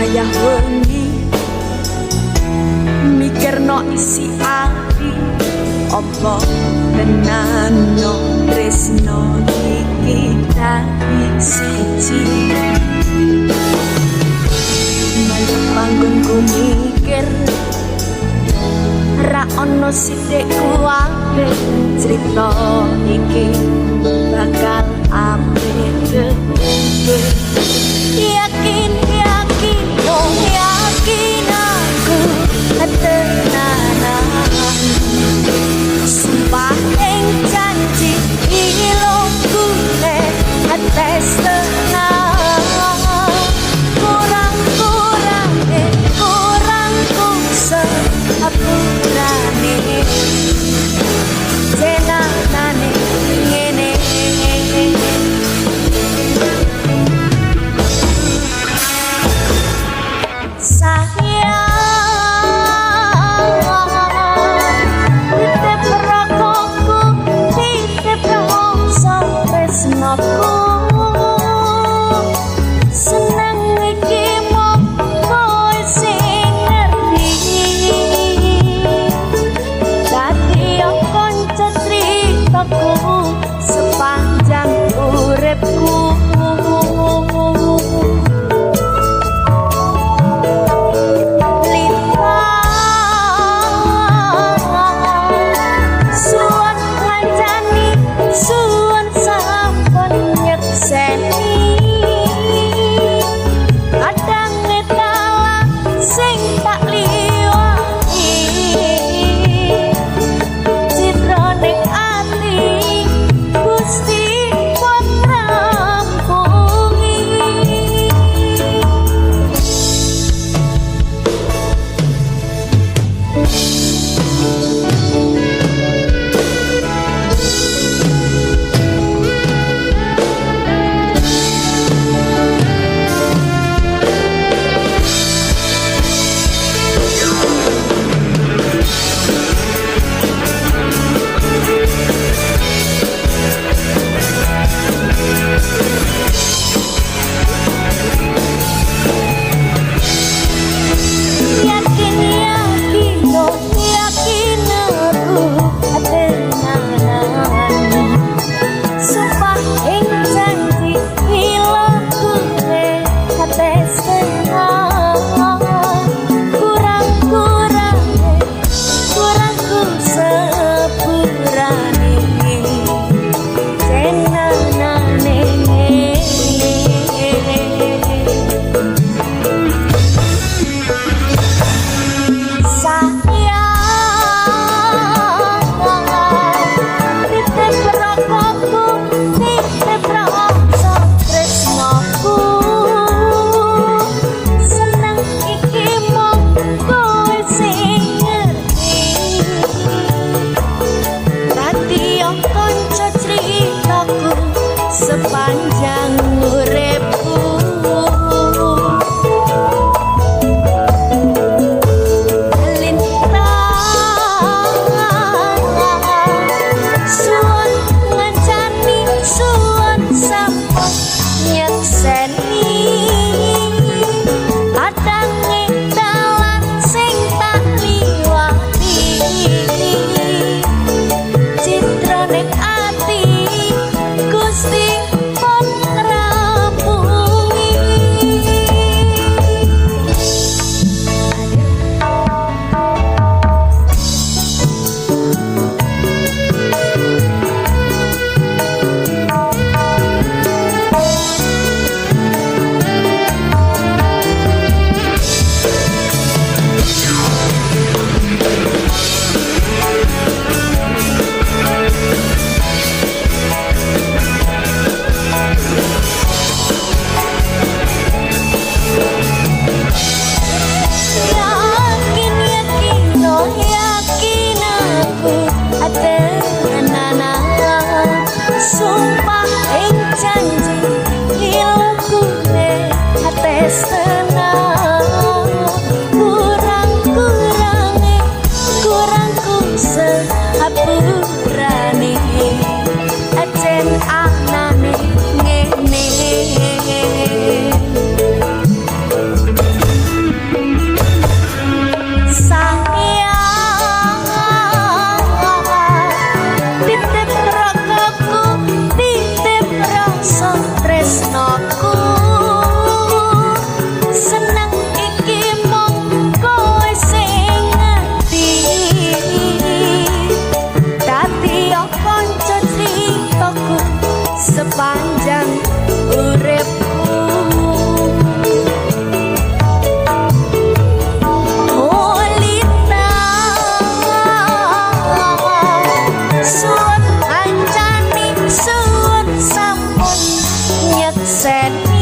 wayah wengi mikirno isi ati apa benano tresno iki dadi siji malah manggonku mikir ra ono sithik kuwabe crita iki bakal apik dhewe yakin yakin oh yakin aku tenanan sumpah ing janji ilmuku ates tenan kurangku seapurane jenanane ngene sepanjang uripku suwun ngancani suwun sampun nyekseni kadang netala sing tak liwati citrane ati Gusti pun rampungi sepanjang uripku lintang suwun ngancani suwun sampun nyekseni kadang dalan sing tak liwati citrane ati Gusti pun rampungi sumpah ing janji ilmuku ates tenan kurangku seapurane ajen anane ngene Sen